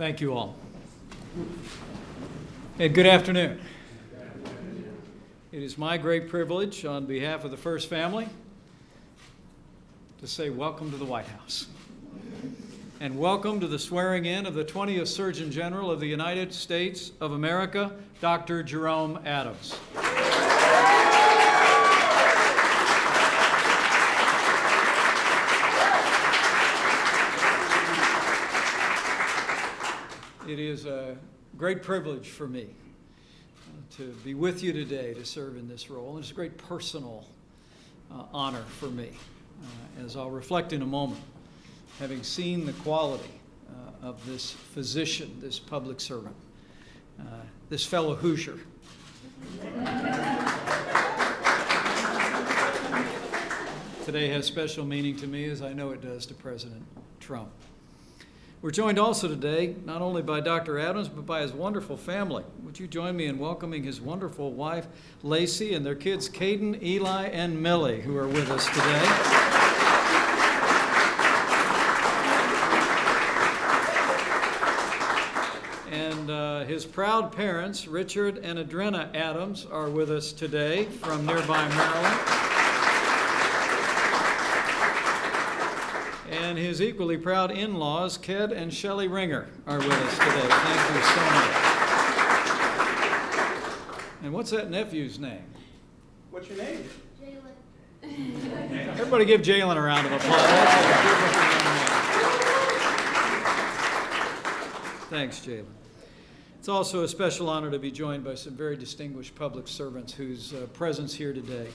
Thank you all. And good afternoon. It is my great privilege on behalf of the First Family to say welcome to the White House. And welcome to the swearing in of the 20th Surgeon General of the United States of America, Dr. Jerome Adams. It is a great privilege for me to be with you today to serve in this role. It's a great personal honor for me, as I'll reflect in a moment, having seen the quality of this physician, this public servant, this fellow Hoosier. Today has special meaning to me, as I know it does to President Trump. We're joined also today not only by Dr. Adams, but by his wonderful family. Would you join me in welcoming his wonderful wife, Lacey, and their kids, Caden, Eli, and Millie, who are with us today. And his proud parents, Richard and Adrena Adams, are with us today from nearby Maryland. And his equally proud in-laws, Ked and Shelley Ringer, are with us today. Thank you so much. And what's that nephew's name? What's your name? Jalen. Everybody give Jalen a round of applause. Thanks, Jalen. It's also a special honor to be joined by some very distinguished public servants whose presence here today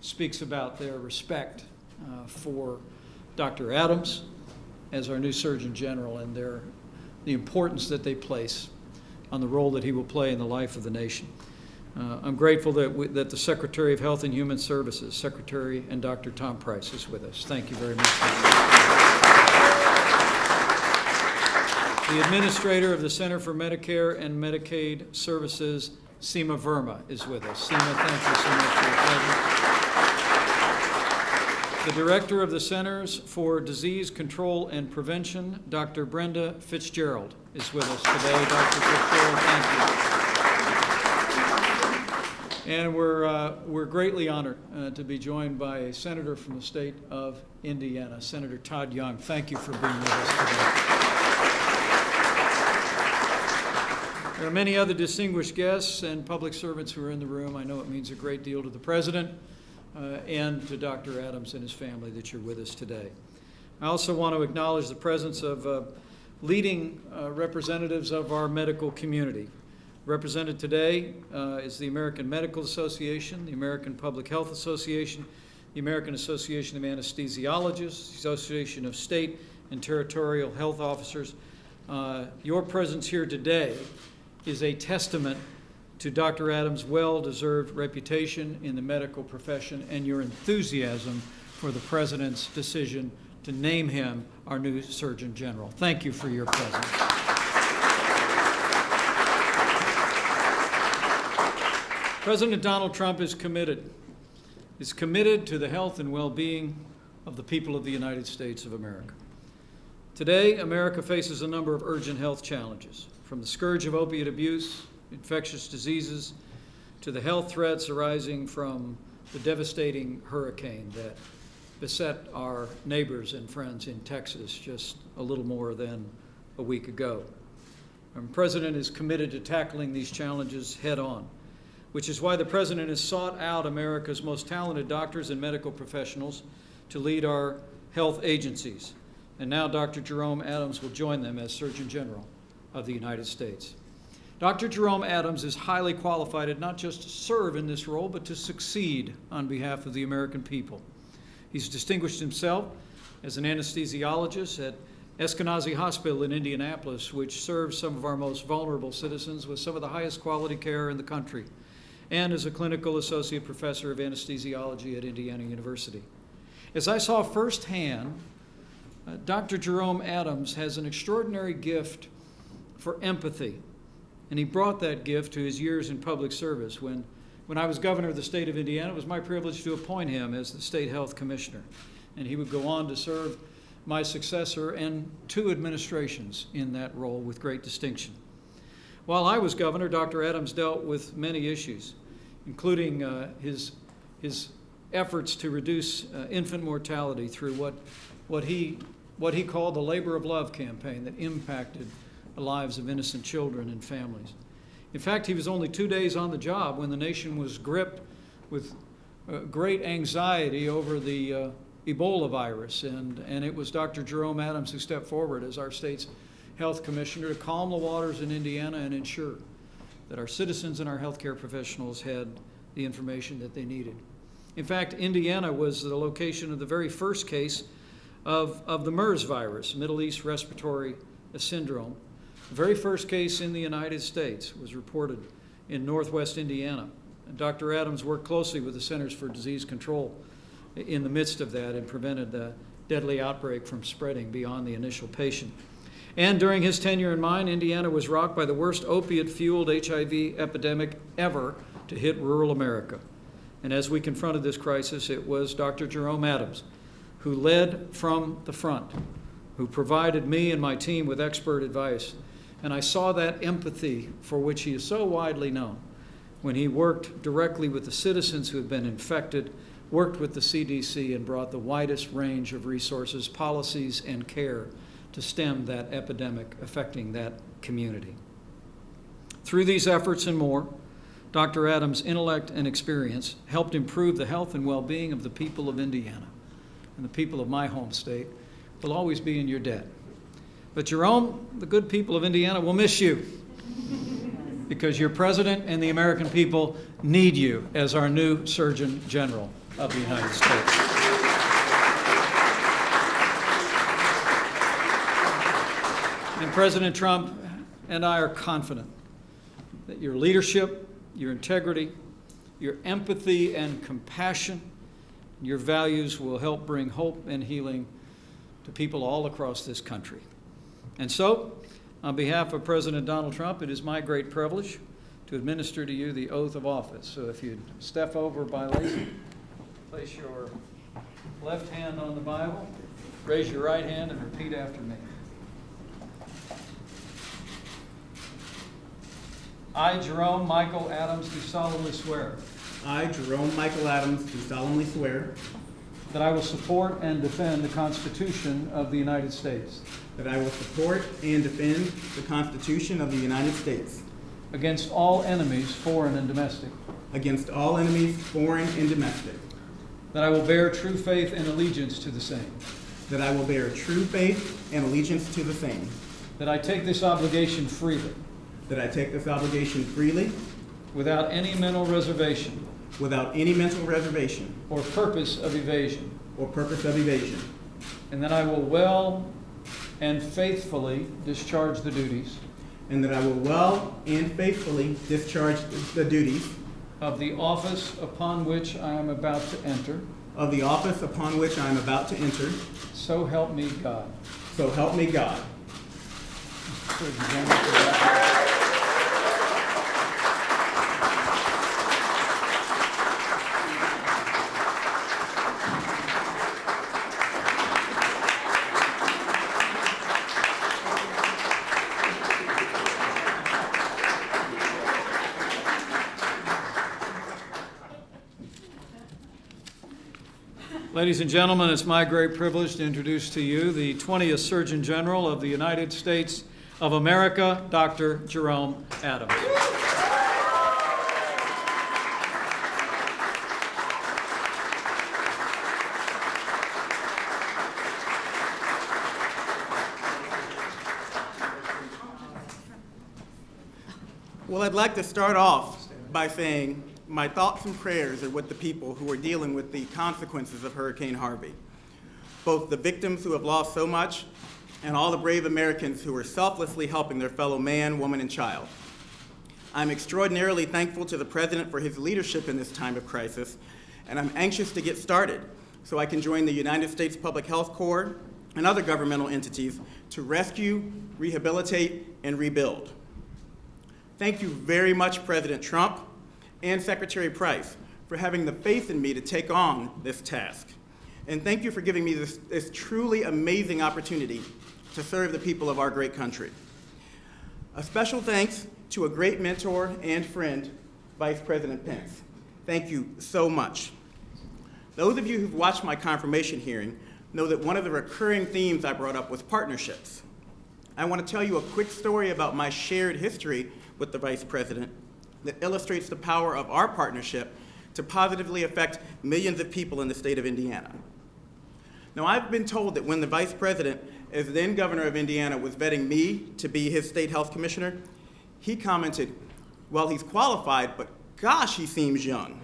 speaks about their respect for Dr. Adams as our new Surgeon General and the importance that they place on the role that he will play in the life of the nation. I'm grateful that the Secretary of Health and Human Services, Secretary and Dr. Tom Price, is with us. Thank you very much. The Administrator of the Center for Medicare and Medicaid Services, Seema Verma, is with us. Seema, thank you so much for your presence. The Director of the Centers for Disease Control and Prevention, Dr. Brenda Fitzgerald, is with us today. Dr. Fitzgerald, thank you. And we're greatly honored to be joined by a senator from the state of Indiana, Senator Todd Young. Thank you for being with us today. There are many other distinguished guests and public servants who are in the room. I know it means a great deal to the President and to Dr. Adams and his family that you're with us today. I also want to acknowledge the presence of leading representatives of our medical community. Represented today is the American Medical Association, the American Public Health Association, the American Association of Anesthesiologists, the Association of State and Territorial Health Officers. Your presence here today is a testament to Dr. Adams' well-deserved reputation in the medical profession and your enthusiasm for the President's decision to name him our new Surgeon General. Thank you for your presence. President Donald Trump is committed to the health and well-being of the people of the United States of America. Today, America faces a number of urgent health challenges, from the scourge of opiate abuse, infectious diseases, to the health threats arising from the devastating hurricane that beset our neighbors and friends in Texas just a little more than a week ago. Our President is committed to tackling these challenges head on, which is why the President has sought out America's most talented doctors and medical professionals to lead our health agencies. And now Dr. Jerome Adams will join them as Surgeon General of the United States. Dr. Jerome Adams is highly qualified not just to serve in this role, but to succeed on behalf of the American people. He's distinguished himself as an anesthesiologist at Eskenazi Hospital in Indianapolis, which serves some of our most vulnerable citizens with some of the highest quality care in the country, and as a clinical associate professor of anesthesiology at Indiana University. As I saw firsthand, Dr. Jerome Adams has an extraordinary gift for empathy. And he brought that gift to his years in public service. When I was governor of the state of Indiana, it was my privilege to appoint him as the state health commissioner. And he would go on to serve my successor and 2 administrations in that role with great distinction. While I was governor, Dr. Adams dealt with many issues, including his efforts to reduce infant mortality through what he called the Labor of Love campaign that impacted the lives of innocent children and families. In fact, he was only 2 days on the job when the nation was gripped with great anxiety over the Ebola virus, and it was Dr. Jerome Adams who stepped forward as our state's health commissioner to calm the waters in Indiana and ensure that our citizens and our healthcare professionals had the information that they needed. In fact, Indiana was the location of the very first case of the MERS virus, Middle East Respiratory Syndrome. The very first case in the United States was reported in northwest Indiana. And Dr. Adams worked closely with the Centers for Disease Control in the midst of that and prevented the deadly outbreak from spreading beyond the initial patient. And during his tenure in mine, Indiana was rocked by the worst opiate-fueled HIV epidemic ever to hit rural America. And as we confronted this crisis, it was Dr. Jerome Adams who led from the front, who provided me and my team with expert advice. And I saw that empathy for which he is so widely known when he worked directly with the citizens who had been infected, worked with the CDC, and brought the widest range of resources, policies, and care to stem that epidemic affecting that community. Through these efforts and more, Dr. Adams' intellect and experience helped improve the health and well-being of the people of Indiana, and the people of my home state will always be in your debt. But Jerome, the good people of Indiana will miss you because your president and the American people need you as our new Surgeon General of the United States. And President Trump and I are confident that your leadership, your integrity, your empathy and compassion, your values will help bring hope and healing to people all across this country. And so, on behalf of President Donald Trump, it is my great privilege to administer to you the oath of office. So if you'd step over by Lacey, place your left hand on the Bible, raise your right hand, and repeat after me. I, Jerome Michael Adams, do solemnly swear I, Jerome Michael Adams, do solemnly swear that I will support and defend the Constitution of the United States that I will support and defend the Constitution of the United States against all enemies, foreign and domestic, against all enemies, foreign and domestic, that I will bear true faith and allegiance to the same, that I will bear true faith and allegiance to the same, that I take this obligation freely, that I take this obligation freely, without any mental reservation without any mental reservation or purpose of evasion, or purpose of evasion, and that I will well and faithfully discharge the duties and that I will well and faithfully discharge the duties of the office upon which I am about to enter. of the office upon which I am about to enter. So help me God. So help me God. Ladies and gentlemen, it's my great privilege to introduce to you the 20th Surgeon General of the United States of America, Dr. Jerome Adams. Well, I'd like to start off by saying my thoughts and prayers are with the people who are dealing with the consequences of Hurricane Harvey, both the victims who have lost so much and all the brave Americans who are selflessly helping their fellow man, woman, and child. I'm extraordinarily thankful to the President for his leadership in this time of crisis, and I'm anxious to get started so I can join the United States Public Health Corps and other governmental entities to rescue, rehabilitate, and rebuild. Thank you very much, President Trump and Secretary Price, for having the faith in me to take on this task. And thank you for giving me this truly amazing opportunity to serve the people of our great country. A special thanks to a great mentor and friend, Vice President Pence. Thank you so much. Those of you who've watched my confirmation hearing know that one of the recurring themes I brought up was partnerships. I want to tell you a quick story about my shared history with the Vice President that illustrates the power of our partnership to positively affect millions of people in the state of Indiana. Now, I've been told that when the Vice President, as then Governor of Indiana, was vetting me to be his state health commissioner, he commented, well, he's qualified, but gosh, he seems young.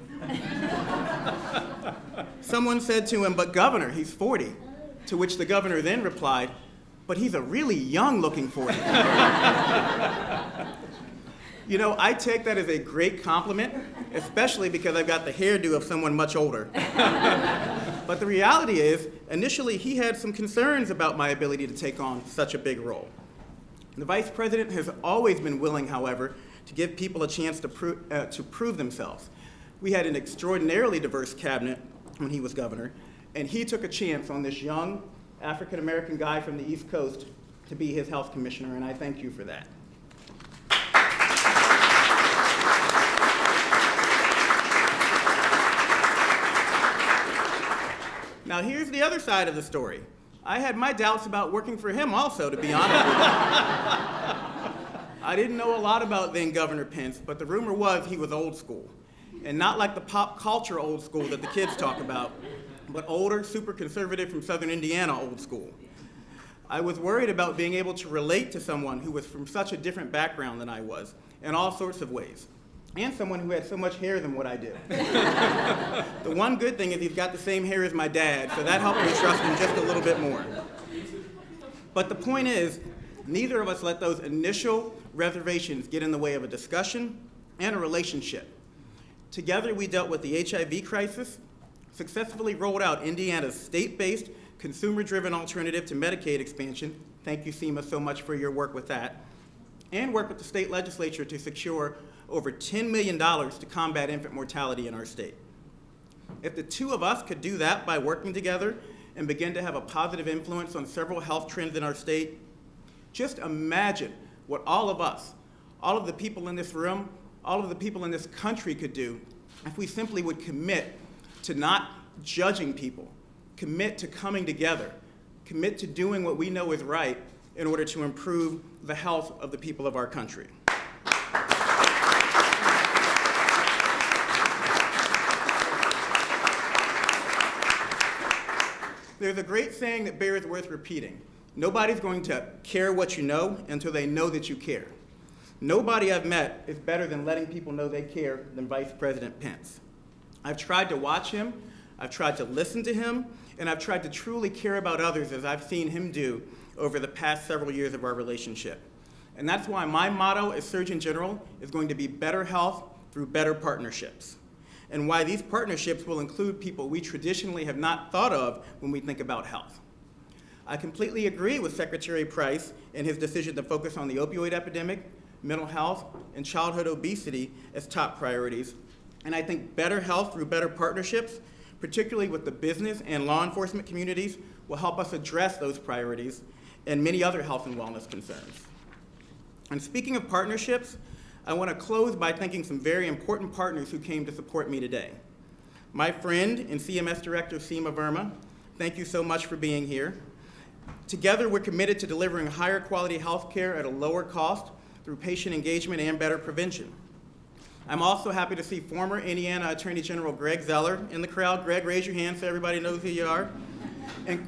Someone said to him, but Governor, he's 40, to which the governor then replied, but he's a really young-looking 40. You know, I take that as a great compliment, especially because I've got the hairdo of someone much older. But the reality is, initially he had some concerns about my ability to take on such a big role. The Vice President has always been willing, however, to give people a chance to prove themselves. We had an extraordinarily diverse cabinet when he was governor, and he took a chance on this young African-American guy from the East Coast to be his health commissioner, and I thank you for that. Now, here's the other side of the story. I had my doubts about working for him also, to be honest with you. I didn't know a lot about then Governor Pence, but the rumor was he was old school. And not like the pop culture old school that the kids talk about, but older, super conservative from Southern Indiana old school. I was worried about being able to relate to someone who was from such a different background than I was, in all sorts of ways, and someone who had so much hair than what I do. The one good thing is he's got the same hair as my dad, so that helped me trust him just a little bit more. But the point is, neither of us let those initial reservations get in the way of a discussion and a relationship. Together, we dealt with the HIV crisis, successfully rolled out Indiana's state-based, consumer-driven alternative to Medicaid expansion. Thank you, SEMA, so much for your work with that. And worked with the state legislature to secure over $10 million to combat infant mortality in our state. If the two of us could do that by working together and begin to have a positive influence on several health trends in our state, just imagine what all of us, all of the people in this room, all of the people in this country could do if we simply would commit to not judging people, commit to coming together, commit to doing what we know is right in order to improve the health of the people of our country. There's a great saying that bears worth repeating. Nobody's going to care what you know until they know that you care. Nobody I've met is better than letting people know they care than Vice President Pence. I've tried to watch him, I've tried to listen to him, and I've tried to truly care about others as I've seen him do over the past several years of our relationship. And that's why my motto as Surgeon General is going to be better health through better partnerships. And why these partnerships will include people we traditionally have not thought of when we think about health. I completely agree with Secretary Price in his decision to focus on the opioid epidemic, mental health, and childhood obesity as top priorities. And I think better health through better partnerships, particularly with the business and law enforcement communities, will help us address those priorities and many other health and wellness concerns. And speaking of partnerships, I want to close by thanking some very important partners who came to support me today. My friend and CMS Director, Seema Verma, thank you so much for being here. Together, we're committed to delivering higher quality health care at a lower cost through patient engagement and better prevention. I'm also happy to see former Indiana Attorney General Greg Zeller in the crowd. Greg, raise your hand so everybody knows who you are. And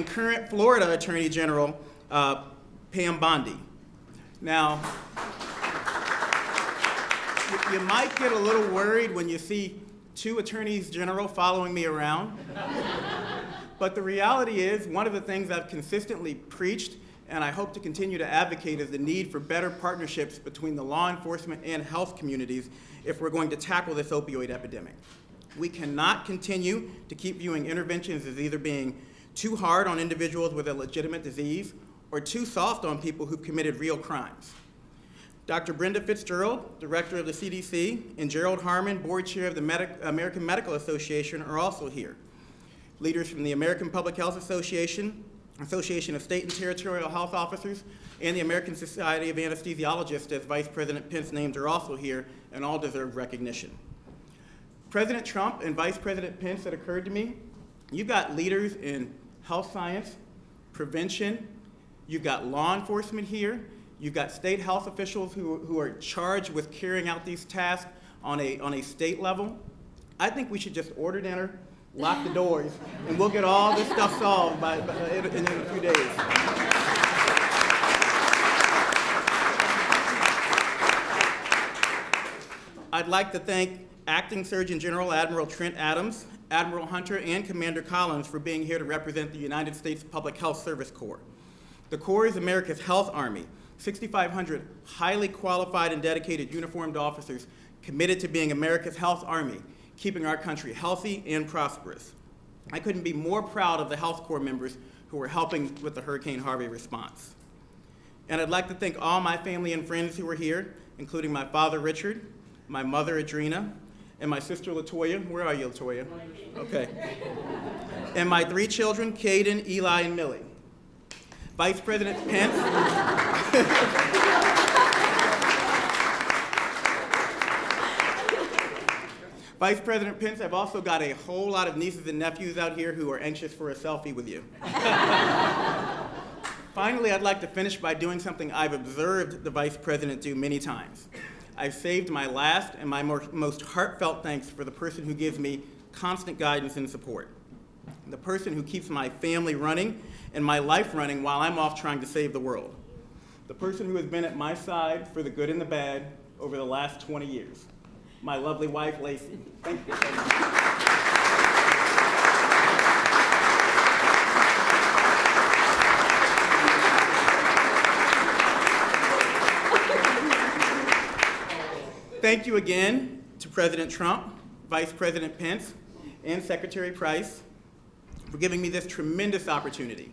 current Florida Attorney General Pam Bondi. Now, you might get a little worried when you see two attorneys general following me around. But the reality is, one of the things I've consistently preached, and I hope to continue to advocate, is the need for better partnerships between the law enforcement and health communities if we're going to tackle this opioid epidemic. We cannot continue to keep viewing interventions as either being too hard on individuals with a legitimate disease or too soft on people who've committed real crimes. Dr. Brenda Fitzgerald, Director of the CDC, and Gerald Harmon, Board Chair of the American Medical Association, are also here. Leaders from the American Public Health Association, Association of State and Territorial Health Officers, and the American Society of Anesthesiologists, as Vice President Pence named, are also here, and all deserve recognition. President Trump and Vice President Pence, it occurred to me, you've got leaders in health science, prevention, you've got law enforcement here, you've got state health officials who are charged with carrying out these tasks on a state level. I think we should just order dinner, lock the doors, and we'll get all this stuff solved in a few days. I'd like to thank Acting Surgeon General Admiral Trent Adams, Admiral Hunter, and Commander Collins for being here to represent the United States Public Health Service Corps. The Corps is America's health army, 6,500 highly qualified and dedicated uniformed officers committed to being America's health army, keeping our country healthy and prosperous. I couldn't be more proud of the Health Corps members who are helping with the Hurricane Harvey response. And I'd like to thank all my family and friends who are here, including my father, Richard, my mother, Adrena, and my sister, Latoya. Where are you, Latoya? Okay. And my 3 children, Caden, Eli, and Millie. Vice President Pence. Vice President Pence, I've also got a whole lot of nieces and nephews out here who are anxious for a selfie with you. Finally, I'd like to finish by doing something I've observed the Vice President do many times. I've saved my last and my most heartfelt thanks for the person who gives me constant guidance and support. The person who keeps my family running and my life running while I'm off trying to save the world. The person who has been at my side for the good and the bad over the last 20 years. My lovely wife, Lacey. Thank you so much. Thank you again to President Trump, Vice President Pence, and Secretary Price for giving me this tremendous opportunity.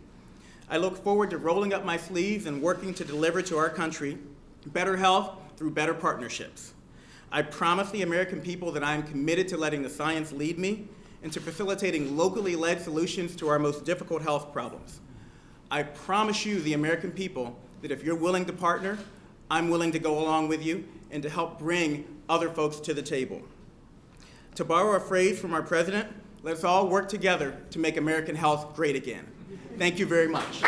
I look forward to rolling up my sleeves and working to deliver to our country better health through better partnerships. I promise the American people that I am committed to letting the science lead me and to facilitating locally led solutions to our most difficult health problems. I promise you, the American people, that if you're willing to partner, I'm willing to go along with you and to help bring other folks to the table. To borrow a phrase from our president, let's all work together to make American health great again. Thank you very much.